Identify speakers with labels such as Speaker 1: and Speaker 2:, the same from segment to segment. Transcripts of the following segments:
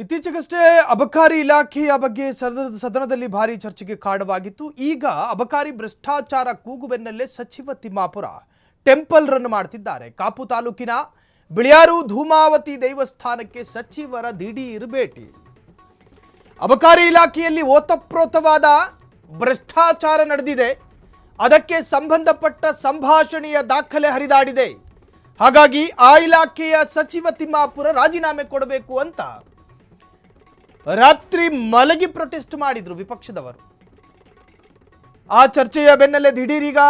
Speaker 1: ಇತ್ತೀಚೆಗಷ್ಟೇ ಅಬಕಾರಿ ಇಲಾಖೆಯ ಬಗ್ಗೆ ಸದನದಲ್ಲಿ ಭಾರಿ ಚರ್ಚೆಗೆ ಕಾರಣವಾಗಿತ್ತು. ಈಗ ಅಬಕಾರಿ ಭ್ರಷ್ಟಾಚಾರ ಕೂಗುಬೆನ್ನಲ್ಲೇ ಸಚಿವ ತಿಮ್ಮಾಪುರ ಟೆಂಪಲ್ ರನ್ ಮಾಡ್ತಿದ್ದಾರೆ. ಕಾಪು ತಾಲೂಕಿನ ಬಿಳಿಯಾರು ಧೂಮಾವತಿ ದೇವಸ್ಥಾನಕ್ಕೆ ಸಚಿವರ ದಿಢೀರ್ ಭೇಟಿ. ಅಬಕಾರಿ ಇಲಾಖೆಯಲ್ಲಿ ಓತಪ್ರೋತವಾದ ಭ್ರಷ್ಟಾಚಾರ ನಡೆದಿದೆ. ಅದಕ್ಕೆ ಸಂಬಂಧಪಟ್ಟ ಸಂಭಾಷಣೆಯ ದಾಖಲೆ ಹರಿದಾಡಿದೆ. ಹಾಗಾಗಿ ಆ ಇಲಾಖೆಯ ಸಚಿವ ತಿಮ್ಮಾಪುರ ರಾಜೀನಾಮೆ ಕೊಡಬೇಕು ಅಂತ ರಾತ್ರಿ ಮಲಗಿ ಪ್ರೊಟೆಸ್ಟ್ ಮಾಡಿದ್ರು ವಿಪಕ್ಷದವರು. ಆ ಚರ್ಚೆಯ ಬೆನ್ನಲ್ಲೇ ದಿಢೀರೀಗ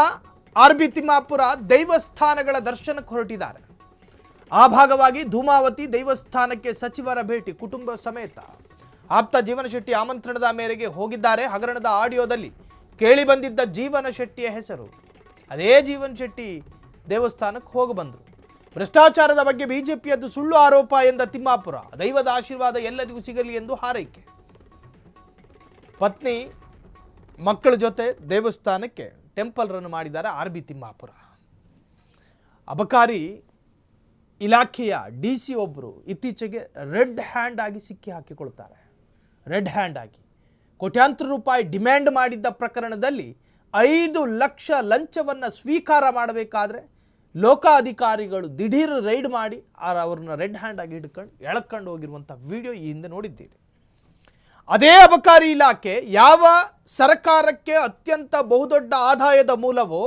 Speaker 1: ಆರ್.ಬಿ. ತಿಮ್ಮಾಪುರ ದೇವಸ್ಥಾನಗಳ ದರ್ಶನಕ್ಕೆ ಹೊರಟಿದ್ದಾರೆ. ಆ ಭಾಗವಾಗಿ ಧೂಮಾವತಿ ದೇವಸ್ಥಾನಕ್ಕೆ ಸಚಿವರ ಭೇಟಿ ಕುಟುಂಬ ಸಮೇತ. ಆಪ್ತ ಜೀವನ ಶೆಟ್ಟಿ ಆಮಂತ್ರಣದ ಮೇರೆಗೆ ಹೋಗಿದ್ದಾರೆ. ಹಗರಣದ ಆಡಿಯೋದಲ್ಲಿ ಕೇಳಿ ಬಂದಿದ್ದ ಜೀವನ ಶೆಟ್ಟಿಯ ಹೆಸರು. ಅದೇ ಜೀವನ್ ಶೆಟ್ಟಿ ದೇವಸ್ಥಾನಕ್ಕೆ ಹೋಗಿ ಬಂದರು. ಭ್ರಷ್ಟಾಚಾರದ ಬಗ್ಗೆ ಬಿಜೆಪಿಯದ್ದು ಸುಳ್ಳು ಆರೋಪ ಎಂದ ತಿಮ್ಮಾಪುರ ದೈವದ ಆಶೀರ್ವಾದ ಎಲ್ಲರಿಗೂ ಸಿಗಲಿ ಎಂದು ಹಾರೈಕೆ. ಪತ್ನಿ ಮಕ್ಕಳ ಜೊತೆ ದೇವಸ್ಥಾನಕ್ಕೆ ಟೆಂಪಲ್ ರನ್ ಮಾಡಿದ್ದಾರೆ ಆರ್.ಬಿ. ತಿಮ್ಮಾಪುರ. ಅಬಕಾರಿ ಇಲಾಖೆಯ DC ಒಬ್ಬರು ಇತ್ತೀಚೆಗೆ ರೆಡ್ ಹ್ಯಾಂಡ್ ಆಗಿ ಸಿಕ್ಕಿ ಹಾಕಿಕೊಳ್ತಾರೆ. ರೆಡ್ ಹ್ಯಾಂಡ್ ಆಗಿ ಕೋಟ್ಯಾಂತರ ರೂಪಾಯಿ ಡಿಮ್ಯಾಂಡ್ ಮಾಡಿದ್ದ ಪ್ರಕರಣದಲ್ಲಿ 5 ಲಕ್ಷ ಲಂಚವನ್ನು ಸ್ವೀಕಾರ ಮಾಡಬೇಕಾದ್ರೆ ಲೋಕಾಧಿಕಾರಿಗಳು ದಿಢೀರ್ ರೈಡ್ ಮಾಡಿ ಅವ್ರನ್ನ ರೆಡ್ ಹ್ಯಾಂಡ್ ಆಗಿ ಎಳ್ಕೊಂಡು ಹೋಗಿರುವಂಥ ವಿಡಿಯೋ ಈ ಹಿಂದೆ ನೋಡಿದ್ದೀರಿ. ಅದೇ ಅಬಕಾರಿ ಇಲಾಖೆ ಯಾವ ಸರ್ಕಾರಕ್ಕೆ ಅತ್ಯಂತ ಬಹುದೊಡ್ಡ ಆದಾಯದ ಮೂಲವೋ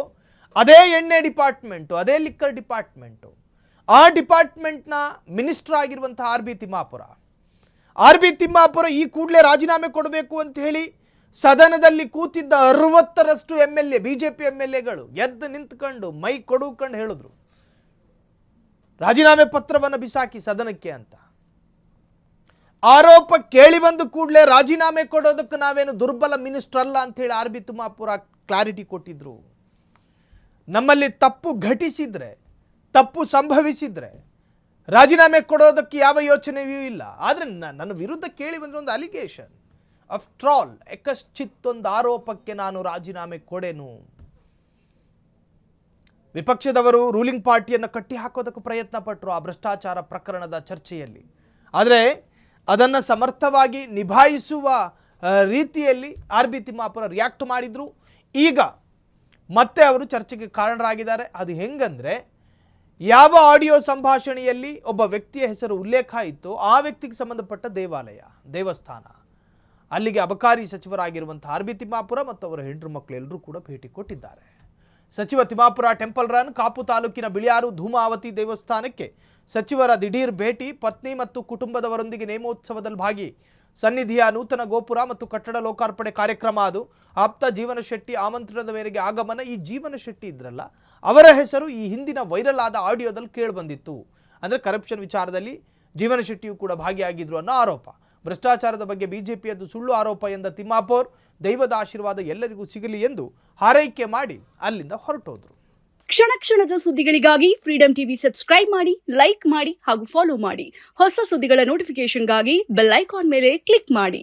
Speaker 1: ಅದೇ ಎಣ್ಣೆ ಡಿಪಾರ್ಟ್ಮೆಂಟು, ಅದೇ ಲಿಕ್ಕರ್ ಡಿಪಾರ್ಟ್ಮೆಂಟು, ಆ ಡಿಪಾರ್ಟ್ಮೆಂಟ್ನ ಮಿನಿಸ್ಟರ್ ಆಗಿರುವಂಥ ಆರ್.ಬಿ. ತಿಮ್ಮಾಪುರ. ಆರ್.ಬಿ. ತಿಮ್ಮಾಪುರ ಈ ಕೂಡಲೇ ರಾಜೀನಾಮೆ ಕೊಡಬೇಕು ಅಂತ ಹೇಳಿ ಸದನದಲ್ಲಿ ಕೂತಿದ್ದ 60ರಷ್ಟು MLA ಬಿಜೆಪಿ MLAಗಳು ಎದ್ದು ನಿಂತ್ಕೊಂಡು ಮೈ ಕೊಡುಕೊಂಡು ಹೇಳಿದ್ರು ರಾಜೀನಾಮೆ ಪತ್ರವನ್ನು ಬಿಸಾಕಿ ಸದನಕ್ಕೆ ಅಂತ. ಆರೋಪ ಕೇಳಿ ಬಂದು ಕೂಡಲೇ ರಾಜೀನಾಮೆ ಕೊಡೋದಕ್ಕೆ ನಾವೇನು ದುರ್ಬಲ ಮಿನಿಸ್ಟರ್ ಅಲ್ಲ ಅಂತ ಹೇಳಿ ಆರ್.ಬಿ. ತಿಮ್ಮಾಪುರ ಕ್ಲಾರಿಟಿ ಕೊಟ್ಟಿದ್ರು. ನಮ್ಮಲ್ಲಿ ತಪ್ಪು ಘಟಿಸಿದ್ರೆ, ತಪ್ಪು ಸಂಭವಿಸಿದ್ರೆ ರಾಜೀನಾಮೆ ಕೊಡೋದಕ್ಕೆ ಯಾವ ಯೋಚನೆಯೂ ಇಲ್ಲ. ಆದರೆ ನನ್ನ ವಿರುದ್ಧ ಕೇಳಿ ಬಂದ್ರೆ ಒಂದು ಅಲಿಗೇಷನ್, ಆಫ್ಟರ್ ಆಲ್ ಏಕಶ್ಚಿತ್ತೊಂದು ಆರೋಪಕ್ಕೆ ನಾನು ರಾಜೀನಾಮೆ ಕೊಡೆನು. ವಿಪಕ್ಷದವರು ರೂಲಿಂಗ್ ಪಾರ್ಟಿಯನ್ನು ಕಟ್ಟಿ ಹಾಕೋದಕ್ಕೆ ಪ್ರಯತ್ನ ಪಟ್ಟರು ಆ ಭ್ರಷ್ಟಾಚಾರ ಪ್ರಕರಣದ ಚರ್ಚೆಯಲ್ಲಿ. ಆದರೆ ಅದನ್ನು ಸಮರ್ಥವಾಗಿ ನಿಭಾಯಿಸುವ ರೀತಿಯಲ್ಲಿ ಆರ್.ಬಿ. ತಿಮ್ಮಾಪುರ ರಿಯಾಕ್ಟ್ ಮಾಡಿದ್ರು. ಈಗ ಮತ್ತೆ ಅವರು ಚರ್ಚೆಗೆ ಕಾರಣರಾಗಿದ್ದಾರೆ. ಅದು ಹೆಂಗಂದ್ರೆ, ಯಾವ ಆಡಿಯೋ ಸಂಭಾಷಣೆಯಲ್ಲಿ ಒಬ್ಬ ವ್ಯಕ್ತಿಯ ಹೆಸರು ಉಲ್ಲೇಖ ಇತ್ತು ಆ ವ್ಯಕ್ತಿಗೆ ಸಂಬಂಧಪಟ್ಟ ದೇವಾಲಯ, ದೇವಸ್ಥಾನ, ಅಲ್ಲಿಗೆ ಅಬಕಾರಿ ಸಚಿವರಾಗಿರುವಂಥ ಆರ್.ಬಿ. ತಿಮ್ಮಾಪುರ ಮತ್ತು ಅವರ ಹೆಂಡ್ರು ಮಕ್ಕಳು ಎಲ್ಲರೂ ಕೂಡ ಭೇಟಿ ಕೊಟ್ಟಿದ್ದಾರೆ. ಸಚಿವ ತಿಮ್ಮಾಪುರ ಟೆಂಪಲ್ ರನ್. ಕಾಪು ತಾಲೂಕಿನ ಬಿಳಿಯಾರು ಧೂಮಾವತಿ ದೇವಸ್ಥಾನಕ್ಕೆ ಸಚಿವರ ದಿಢೀರ್ ಭೇಟಿ. ಪತ್ನಿ ಮತ್ತು ಕುಟುಂಬದವರೊಂದಿಗೆ ನೇಮೋತ್ಸವದಲ್ಲಿ ಭಾಗಿ. ಸನ್ನಿಧಿಯ ನೂತನ ಗೋಪುರ ಮತ್ತು ಕಟ್ಟಡ ಲೋಕಾರ್ಪಣೆ ಕಾರ್ಯಕ್ರಮ. ಅದು ಆಪ್ತ ಜೀವನ ಶೆಟ್ಟಿ ಆಮಂತ್ರಣದ ಮೇರೆಗೆ ಆಗಮನ. ಈ ಜೀವನ ಶೆಟ್ಟಿ ಇದ್ರಲ್ಲ, ಅವರ ಹೆಸರು ಈ ಹಿಂದಿನ ವೈರಲ್ ಆದ ಆಡಿಯೋದಲ್ಲಿ ಕೇಳಿಬಂದಿತ್ತು. ಅಂದರೆ ಕರಪ್ಷನ್ ವಿಚಾರದಲ್ಲಿ ಜೀವನ ಶೆಟ್ಟಿಯು ಕೂಡ ಭಾಗಿಯಾಗಿದ್ರು ಅನ್ನೋ ಆರೋಪ. ಭ್ರಷ್ಟಾಚಾರದ ಬಗ್ಗೆ ಬಿಜೆಪಿಯದ್ದು ಸುಳ್ಳು ಆರೋಪ ಎಂದ ತಿಮ್ಮಾಪುರ್ ದೈವದ ಆಶೀರ್ವಾದ ಎಲ್ಲರಿಗೂ ಸಿಗಲಿ ಎಂದು ಹಾರೈಕೆ ಮಾಡಿ ಅಲ್ಲಿಂದ ಹೊರಟೋದ್ರು.
Speaker 2: ಕ್ಷಣ ಕ್ಷಣದ ಸುದ್ದಿಗಳಿಗಾಗಿ ಫ್ರೀಡಂ ಟಿವಿ ಸಬ್ಸ್ಕ್ರೈಬ್ ಮಾಡಿ, ಲೈಕ್ ಮಾಡಿ ಹಾಗೂ ಫಾಲೋ ಮಾಡಿ. ಹೊಸ ಸುದ್ದಿಗಳ ನೋಟಿಫಿಕೇಶನ್ಗಾಗಿ ಬೆಲ್ ಐಕಾನ್ ಮೇಲೆ ಕ್ಲಿಕ್ ಮಾಡಿ.